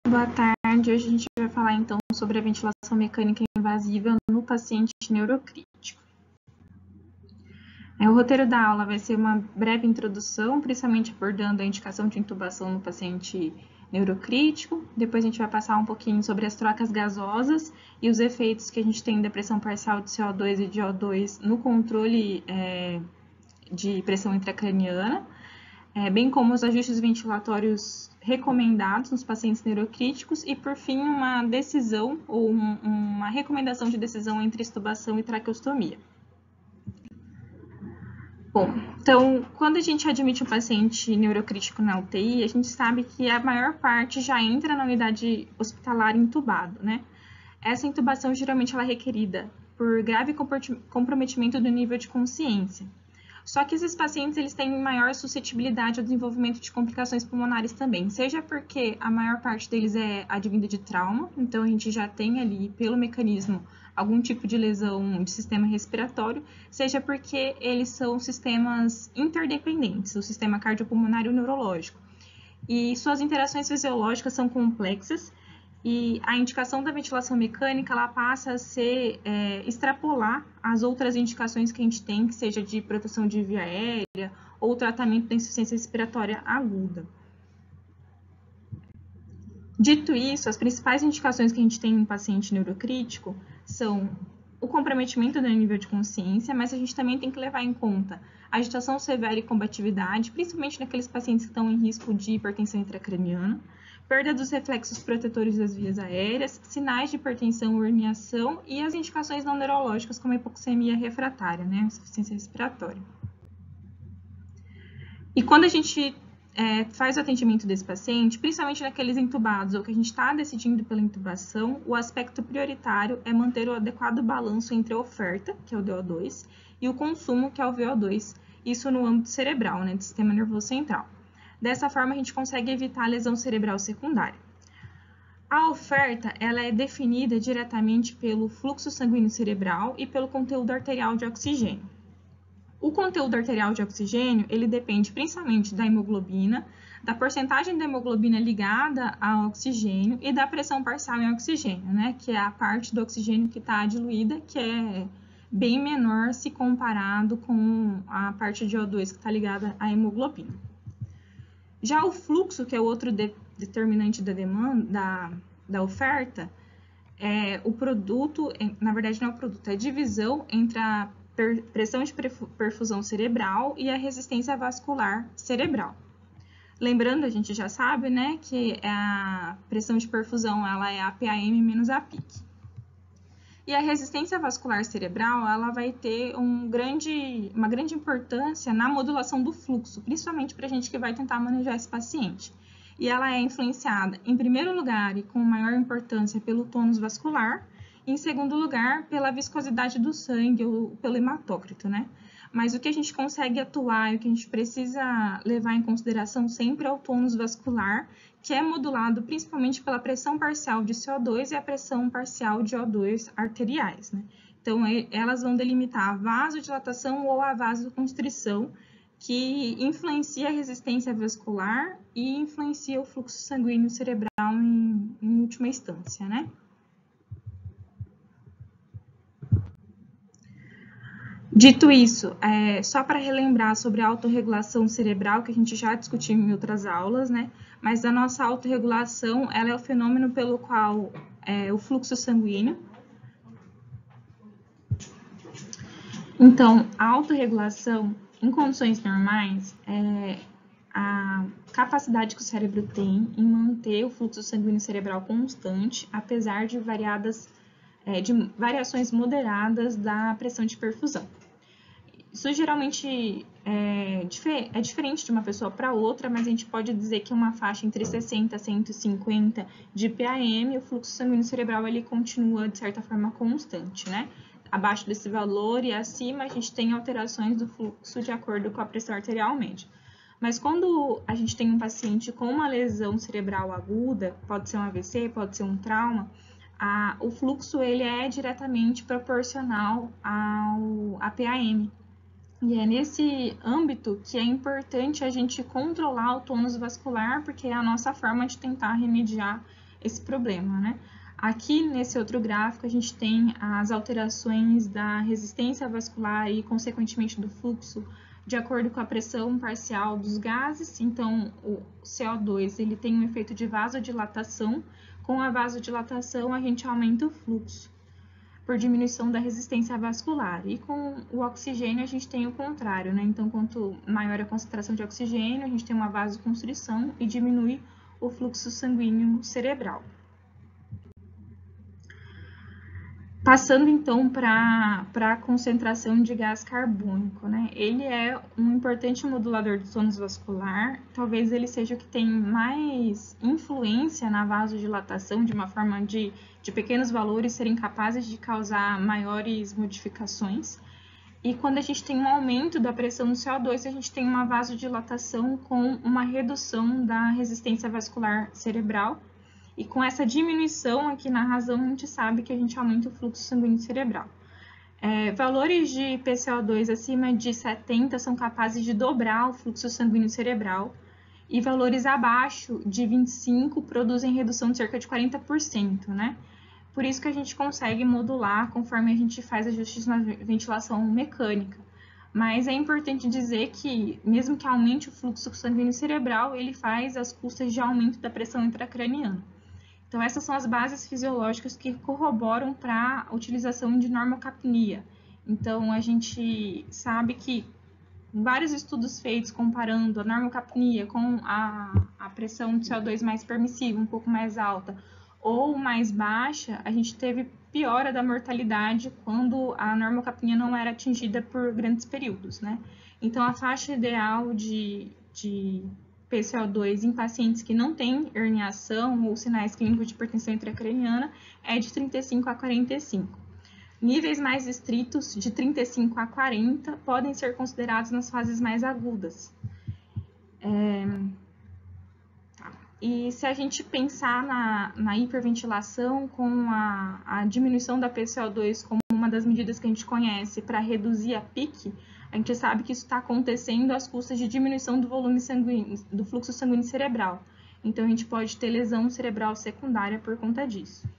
Boa tarde, hoje a gente vai falar então sobre a ventilação mecânica invasiva no paciente neurocrítico. O roteiro da aula vai ser uma breve introdução, principalmente abordando a indicação de intubação no paciente neurocrítico. Depois a gente vai passar um pouquinho sobre as trocas gasosas e os efeitos que a gente tem da pressão parcial de CO2 e de O2 no controle de pressão intracraniana, bem como os ajustes ventilatórios recomendados nos pacientes neurocríticos e, por fim, uma decisão ou uma recomendação de decisão entre extubação e traqueostomia. Bom, então, quando a gente admite um paciente neurocrítico na UTI, a gente sabe que a maior parte já entra na unidade hospitalar intubado, né? Essa intubação geralmente ela é requerida por grave comprometimento do nível de consciência. Só que esses pacientes eles têm maior suscetibilidade ao desenvolvimento de complicações pulmonares também, seja porque a maior parte deles é advinda de trauma, então a gente já tem ali, pelo mecanismo, algum tipo de lesão de sistema respiratório, seja porque eles são sistemas interdependentes, o sistema cardiopulmonar e o neurológico. E suas interações fisiológicas são complexas, e a indicação da ventilação mecânica ela passa a ser extrapolar as outras indicações que a gente tem, que seja de proteção de via aérea ou tratamento da insuficiência respiratória aguda. Dito isso, as principais indicações que a gente tem em um paciente neurocrítico são o comprometimento do nível de consciência, mas a gente também tem que levar em conta a agitação severa e combatividade, principalmente naqueles pacientes que estão em risco de hipertensão intracraniana, perda dos reflexos protetores das vias aéreas, sinais de hipertensão ou herniação e as indicações não neurológicas como a hipoxemia refratária, né, insuficiência respiratória. E quando a gente faz o atendimento desse paciente, principalmente naqueles intubados ou que a gente está decidindo pela intubação, o aspecto prioritário é manter o adequado balanço entre a oferta, que é o DO2, e o consumo, que é o VO2, isso no âmbito cerebral, né, do sistema nervoso central. Dessa forma, a gente consegue evitar a lesão cerebral secundária. A oferta ela é definida diretamente pelo fluxo sanguíneo cerebral e pelo conteúdo arterial de oxigênio. O conteúdo arterial de oxigênio ele depende principalmente da hemoglobina, da porcentagem da hemoglobina ligada ao oxigênio e da pressão parcial em oxigênio, né, que é a parte do oxigênio que está diluída, que é bem menor se comparado com a parte de O2 que está ligada à hemoglobina. Já o fluxo, que é o outro determinante da demanda, da oferta, o produto, na verdade não é o produto, é a divisão entre a pressão de perfusão cerebral e a resistência vascular cerebral. Lembrando, a gente já sabe, né, que a pressão de perfusão ela é a PAM menos a PIC. E a resistência vascular cerebral, ela vai ter uma grande importância na modulação do fluxo, principalmente para a gente que vai tentar manejar esse paciente. E ela é influenciada, em primeiro lugar, e com maior importância, pelo tônus vascular, e em segundo lugar, pela viscosidade do sangue, ou pelo hematócrito, né? Mas o que a gente consegue atuar e o que a gente precisa levar em consideração sempre é o tônus vascular, que é modulado principalmente pela pressão parcial de CO2 e a pressão parcial de O2 arteriais, né? Então, elas vão delimitar a vasodilatação ou a vasoconstrição, que influencia a resistência vascular e influencia o fluxo sanguíneo cerebral em última instância, né? Dito isso, só para relembrar sobre a autorregulação cerebral, que a gente já discutiu em outras aulas, né? Mas a nossa autorregulação, ela é o fenômeno pelo qual o fluxo sanguíneo. Então, a autorregulação, em condições normais, é a capacidade que o cérebro tem em manter o fluxo sanguíneo cerebral constante, apesar de variações moderadas da pressão de perfusão. Isso geralmente é diferente de uma pessoa para outra, mas a gente pode dizer que uma faixa entre 60 e 150 de PAM, o fluxo sanguíneo cerebral ele continua, de certa forma, constante, né? Abaixo desse valor e acima, a gente tem alterações do fluxo de acordo com a pressão arterial média. Mas quando a gente tem um paciente com uma lesão cerebral aguda, pode ser um AVC, pode ser um trauma, o fluxo ele é diretamente proporcional à PAM. E é nesse âmbito que é importante a gente controlar o tônus vascular, porque é a nossa forma de tentar remediar esse problema, né? Aqui, nesse outro gráfico, a gente tem as alterações da resistência vascular e, consequentemente, do fluxo de acordo com a pressão parcial dos gases. Então, o CO2 ele tem um efeito de vasodilatação. Com a vasodilatação, a gente aumenta o fluxo por diminuição da resistência vascular. E com o oxigênio, a gente tem o contrário, né? Então, quanto maior a concentração de oxigênio, a gente tem uma vasoconstrição e diminui o fluxo sanguíneo cerebral. Passando então para a concentração de gás carbônico, né? Ele é um importante modulador do tônus vascular, talvez ele seja o que tem mais influência na vasodilatação, de uma forma de pequenos valores serem capazes de causar maiores modificações. E quando a gente tem um aumento da pressão no CO2, a gente tem uma vasodilatação com uma redução da resistência vascular cerebral. E com essa diminuição aqui na razão, a gente sabe que a gente aumenta o fluxo sanguíneo cerebral. Valores de PCO2 acima de 70 são capazes de dobrar o fluxo sanguíneo cerebral. E valores abaixo de 25 produzem redução de cerca de 40%, né? Por isso que a gente consegue modular conforme a gente faz ajustes na ventilação mecânica. Mas é importante dizer que, mesmo que aumente o fluxo sanguíneo cerebral, ele faz às custas de aumento da pressão intracraniana. Então, essas são as bases fisiológicas que corroboram para a utilização de normocapnia. Então, a gente sabe que vários estudos feitos comparando a normocapnia com a pressão de CO2 mais permissiva, um pouco mais alta, ou mais baixa, a gente teve piora da mortalidade quando a normocapnia não era atingida por grandes períodos, né? Então, a faixa ideal de PCO2 em pacientes que não têm herniação ou sinais clínicos de hipertensão intracraniana é de 35 a 45. Níveis mais estritos, de 35 a 40, podem ser considerados nas fases mais agudas. E se a gente pensar na hiperventilação com a diminuição da PCO2 como uma das medidas que a gente conhece para reduzir a PIC, a gente sabe que isso está acontecendo às custas de diminuição do volume sanguíneo, do fluxo sanguíneo cerebral. Então, a gente pode ter lesão cerebral secundária por conta disso.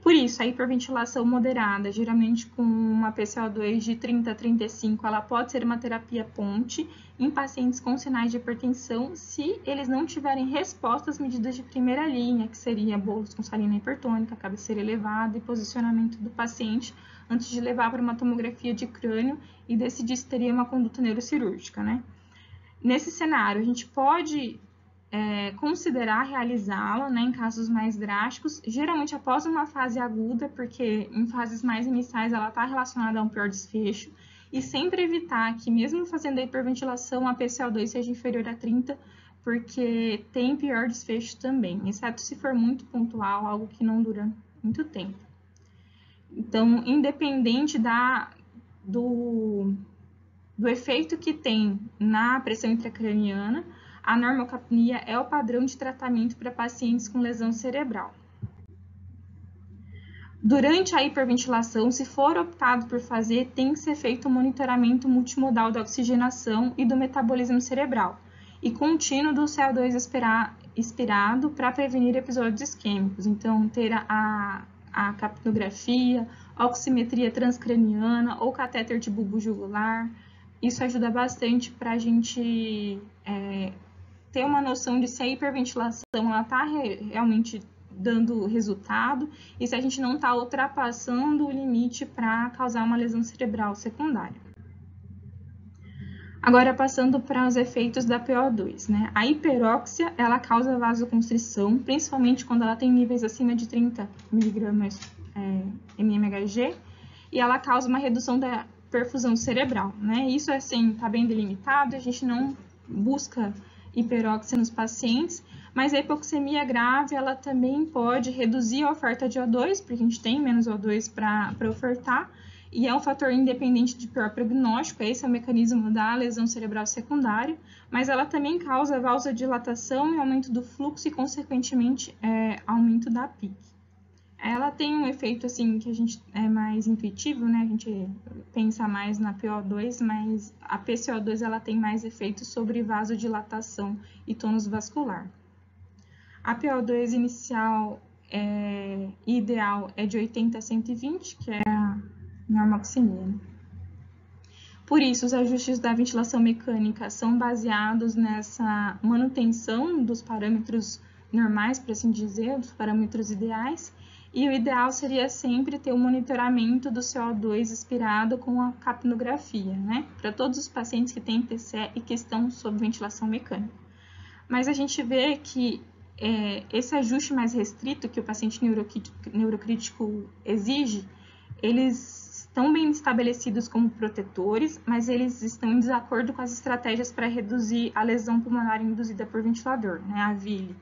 Por isso, a hiperventilação moderada, geralmente com uma PCO2 de 30 a 35, ela pode ser uma terapia ponte em pacientes com sinais de hipertensão, se eles não tiverem resposta às medidas de primeira linha, que seria bolos com salina hipertônica, cabeceira elevada e posicionamento do paciente, antes de levar para uma tomografia de crânio e decidir se teria uma conduta neurocirúrgica, né? Nesse cenário, a gente pode considerar realizá-la, né, em casos mais drásticos, geralmente após uma fase aguda, porque em fases mais iniciais ela está relacionada a um pior desfecho, e sempre evitar que, mesmo fazendo a hiperventilação, a PCO2 seja inferior a 30, porque tem pior desfecho também, exceto se for muito pontual, algo que não dura muito tempo. Então, independente do efeito que tem na pressão intracraniana, a normocapnia é o padrão de tratamento para pacientes com lesão cerebral. Durante a hiperventilação, se for optado por fazer, tem que ser feito um monitoramento multimodal da oxigenação e do metabolismo cerebral e contínuo do CO2 expirado para prevenir episódios isquêmicos. Então, ter a capnografia, oximetria transcraniana ou catéter de bulbo jugular, isso ajuda bastante para a gente ter uma noção de se a hiperventilação está realmente dando resultado e se a gente não está ultrapassando o limite para causar uma lesão cerebral secundária. Agora, passando para os efeitos da PO2, né? A hiperóxia, ela causa vasoconstrição, principalmente quando ela tem níveis acima de 30 mg mmHg, e ela causa uma redução da perfusão cerebral, né? Isso, assim, está bem delimitado, a gente não busca hiperóxia nos pacientes, mas a hipoxemia grave, ela também pode reduzir a oferta de O2, porque a gente tem menos O2 para ofertar, e é um fator independente de pior prognóstico, esse é o mecanismo da lesão cerebral secundária, mas ela também causa vasodilatação e aumento do fluxo e, consequentemente, aumento da PIC. Ela tem um efeito, assim, que a gente é mais intuitivo, né? A gente pensa mais na PO2, mas a PCO2, ela tem mais efeito sobre vasodilatação e tônus vascular. A PO2 inicial ideal é de 80 a 120, que é a normoxemia, né? Por isso, os ajustes da ventilação mecânica são baseados nessa manutenção dos parâmetros normais, por assim dizer, dos parâmetros ideais, e o ideal seria sempre ter o monitoramento do CO2 expirado com a capnografia, né? Para todos os pacientes que têm TCE e que estão sob ventilação mecânica. Mas a gente vê que esse ajuste mais restrito que o paciente neurocrítico exige, eles estão bem estabelecidos como protetores, mas eles estão em desacordo com as estratégias para reduzir a lesão pulmonar induzida por ventilador, né, a VILE.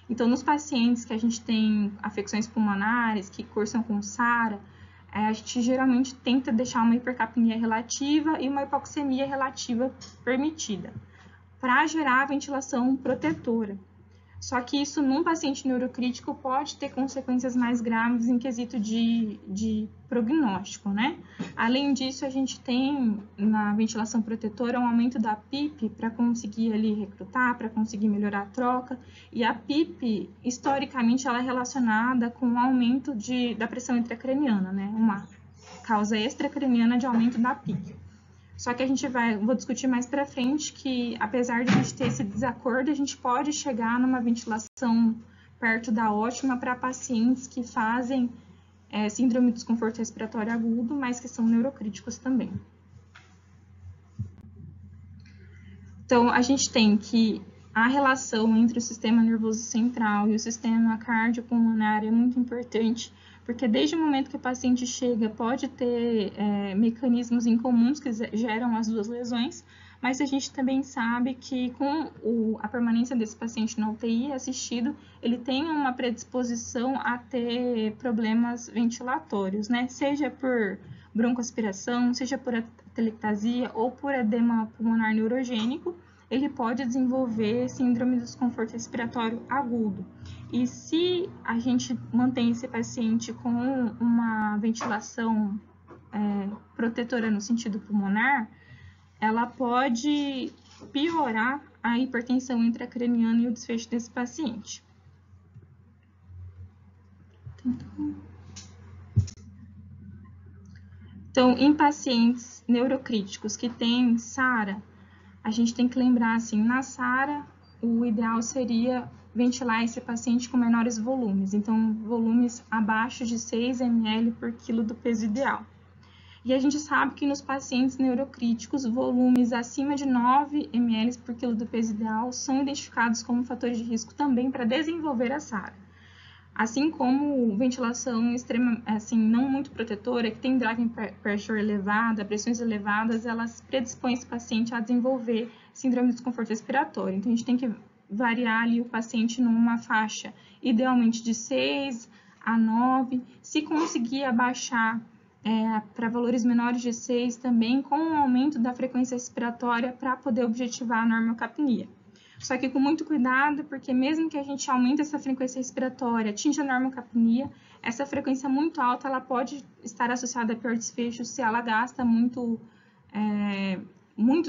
Então, nos pacientes que a gente tem afecções pulmonares, que cursam com SARA, a gente geralmente tenta deixar uma hipercapnia relativa e uma hipoxemia relativa permitida, para gerar a ventilação protetora. Só que isso, num paciente neurocrítico, pode ter consequências mais graves em quesito de prognóstico, né? Além disso, a gente tem na ventilação protetora um aumento da PIP para conseguir ali recrutar, para conseguir melhorar a troca. E a PIP, historicamente, ela é relacionada com o aumento da pressão intracraniana, né? Uma causa extracraniana de aumento da PIP. Só que vou discutir mais para frente que, apesar de a gente ter esse desacordo, a gente pode chegar numa ventilação perto da ótima para pacientes que fazem síndrome de desconforto respiratório agudo, mas que são neurocríticos também. Então, a gente tem que a relação entre o sistema nervoso central e o sistema cardiopulmonar é muito importante, porque desde o momento que o paciente chega, pode ter mecanismos incomuns que geram as duas lesões, mas a gente também sabe que com a permanência desse paciente na UTI assistido, ele tem uma predisposição a ter problemas ventilatórios, né? Seja por broncoaspiração, seja por atelectasia ou por edema pulmonar neurogênico, ele pode desenvolver síndrome de desconforto respiratório agudo. E se a gente mantém esse paciente com uma ventilação protetora no sentido pulmonar, ela pode piorar a hipertensão intracraniana e o desfecho desse paciente. Então, em pacientes neurocríticos que têm SARA, a gente tem que lembrar, assim, na SARA, o ideal seria ventilar esse paciente com menores volumes, então volumes abaixo de 6 ml por quilo do peso ideal. E a gente sabe que nos pacientes neurocríticos, volumes acima de 9 ml por quilo do peso ideal são identificados como fatores de risco também para desenvolver a SARA. Assim como ventilação extrema, assim, não muito protetora, que tem driving pressure elevada, pressões elevadas, elas predispõem esse paciente a desenvolver síndrome de desconforto respiratório. Então, a gente tem que variar ali o paciente numa faixa, idealmente de 6 a 9, se conseguir abaixar para valores menores de 6 também, com o aumento da frequência respiratória para poder objetivar a normocapnia. Só que com muito cuidado, porque mesmo que a gente aumente essa frequência respiratória, atinja a normocapnia, essa frequência muito alta, ela pode estar associada a pior desfecho se ela gasta muito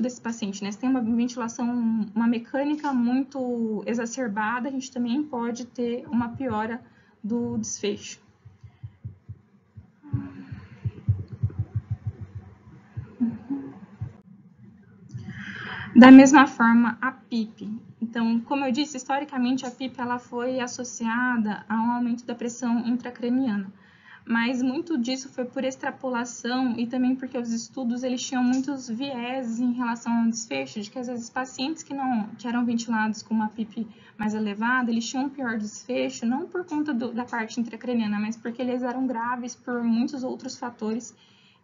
desse paciente, né? Se tem uma ventilação, uma mecânica muito exacerbada, a gente também pode ter uma piora do desfecho. Da mesma forma, a PIP. Então, como eu disse, historicamente a PIP ela foi associada a um aumento da pressão intracraniana, mas muito disso foi por extrapolação e também porque os estudos eles tinham muitos vieses em relação ao desfecho, de que às vezes pacientes que eram ventilados com uma PIP mais elevada, eles tinham um pior desfecho, não por conta da parte intracraniana, mas porque eles eram graves por muitos outros fatores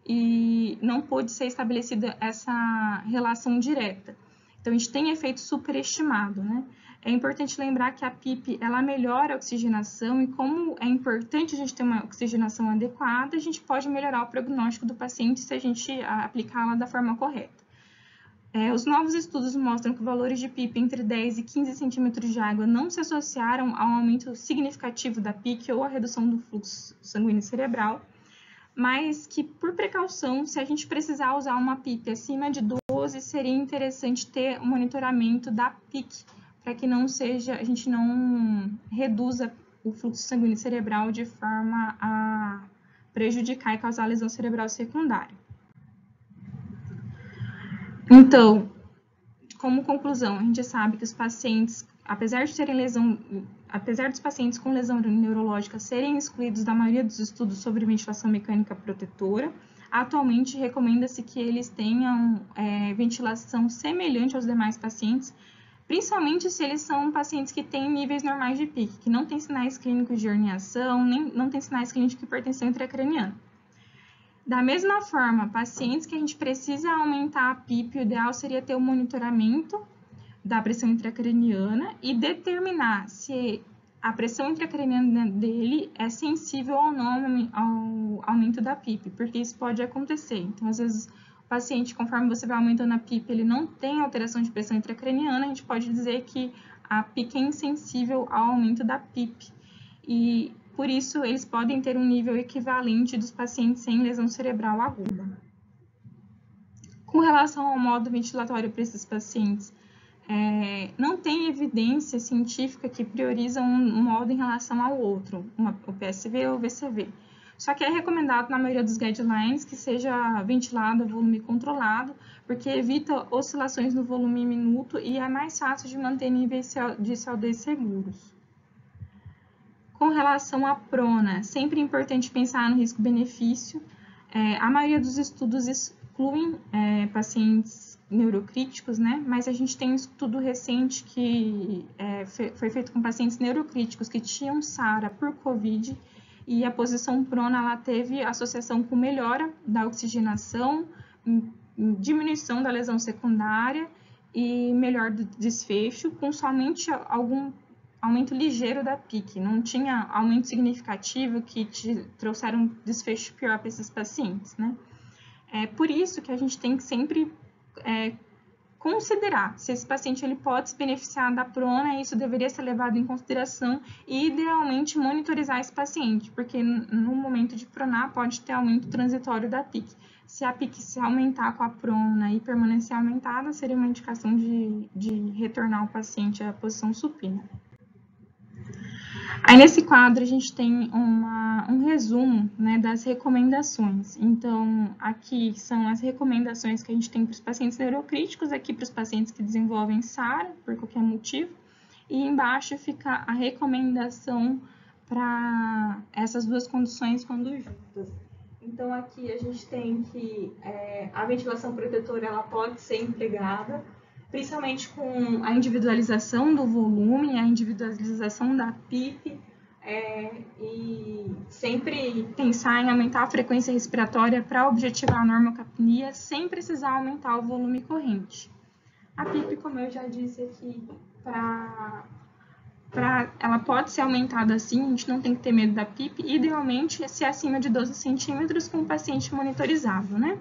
e não pôde ser estabelecida essa relação direta. Então, a gente tem efeito superestimado, né? É importante lembrar que a PIP, ela melhora a oxigenação e como é importante a gente ter uma oxigenação adequada, a gente pode melhorar o prognóstico do paciente se a gente aplicá-la da forma correta. Os novos estudos mostram que valores de PIP entre 10 e 15 centímetros de água não se associaram a um aumento significativo da PIC ou a redução do fluxo sanguíneo cerebral, mas que, por precaução, se a gente precisar usar uma PIP acima de 12, seria interessante ter o monitoramento da PIC, para que a gente não reduza o fluxo sanguíneo cerebral de forma a prejudicar e causar lesão cerebral secundária. Então, como conclusão, a gente sabe que os pacientes, apesar dos pacientes com lesão neurológica serem excluídos da maioria dos estudos sobre ventilação mecânica protetora, atualmente recomenda-se que eles tenham ventilação semelhante aos demais pacientes, principalmente se eles são pacientes que têm níveis normais de PIC, que não têm sinais clínicos de herniação, nem não têm sinais clínicos de hipertensão intracraniana. Da mesma forma, pacientes que a gente precisa aumentar a PIP, o ideal seria ter o monitoramento da pressão intracraniana e determinar se a pressão intracraniana dele é sensível ou não ao aumento da PIP, porque isso pode acontecer. Então, às vezes, o paciente, conforme você vai aumentando a PIP, ele não tem alteração de pressão intracraniana, a gente pode dizer que a PIC é insensível ao aumento da PIP. E, por isso, eles podem ter um nível equivalente dos pacientes sem lesão cerebral aguda. Com relação ao modo ventilatório para esses pacientes, não tem evidência científica que prioriza um modo em relação ao outro, o PSV ou o VCV. Só que é recomendado na maioria dos guidelines que seja ventilado a volume controlado, porque evita oscilações no volume minuto e é mais fácil de manter níveis de CO2 seguros. Com relação à prona, sempre é importante pensar no risco-benefício. A maioria dos estudos excluem pacientes neurocríticos, né? Mas a gente tem um estudo recente que foi feito com pacientes neurocríticos que tinham SARA por COVID e a posição prona ela teve associação com melhora da oxigenação, diminuição da lesão secundária e melhor do desfecho, com somente algum aumento ligeiro da PIC, não tinha aumento significativo que trouxeram um desfecho pior para esses pacientes, né? É por isso que a gente tem que sempre considerar se esse paciente ele pode se beneficiar da prona, isso deveria ser levado em consideração e, idealmente, monitorizar esse paciente, porque no momento de pronar pode ter aumento transitório da PIC. Se a PIC se aumentar com a prona e permanecer aumentada, seria uma indicação de retornar o paciente à posição supina. Aí, nesse quadro, a gente tem um resumo, né, das recomendações. Então, aqui são as recomendações que a gente tem para os pacientes neurocríticos, aqui para os pacientes que desenvolvem SARA, por qualquer motivo, e embaixo fica a recomendação para essas duas condições quando juntas. Então, aqui a gente tem que a ventilação protetora ela pode ser empregada, principalmente com a individualização do volume, a individualização da PIP, e sempre pensar em aumentar a frequência respiratória para objetivar a normocapnia sem precisar aumentar o volume corrente. A PIP, como eu já disse aqui, ela pode ser aumentada assim, a gente não tem que ter medo da PIP, idealmente se acima de 12 centímetros com o paciente monitorizado, né?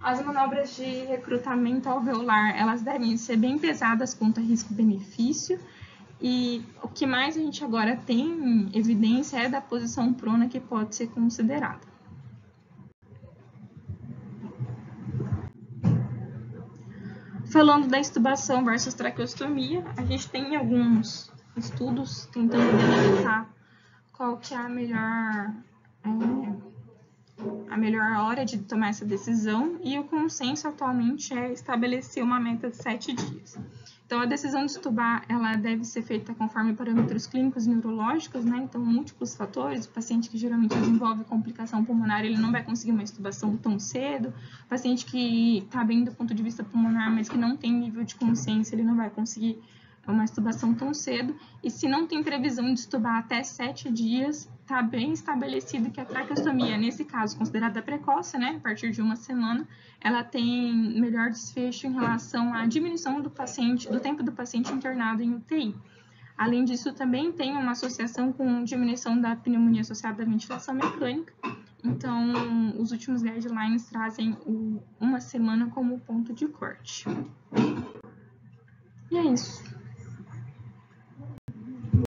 As manobras de recrutamento alveolar, elas devem ser bem pesadas quanto a risco-benefício, e o que mais a gente agora tem evidência é da posição prona que pode ser considerada. Falando da extubação versus traqueostomia, a gente tem alguns estudos tentando delimitar qual que é a melhor hora de tomar essa decisão, e o consenso atualmente é estabelecer uma meta de 7 dias. Então, a decisão de extubar, ela deve ser feita conforme parâmetros clínicos e neurológicos, né? Então, múltiplos fatores. O paciente que geralmente desenvolve complicação pulmonar, ele não vai conseguir uma extubação tão cedo. O paciente que está bem do ponto de vista pulmonar, mas que não tem nível de consciência, ele não vai conseguir uma extubação tão cedo. E se não tem previsão de extubar até 7 dias, está bem estabelecido que a traqueostomia, nesse caso, considerada precoce, né, a partir de 1 semana, ela tem melhor desfecho em relação à diminuição do tempo do paciente internado em UTI. Além disso, também tem uma associação com diminuição da pneumonia associada à ventilação mecânica. Então, os últimos guidelines trazem 1 semana como ponto de corte. E é isso.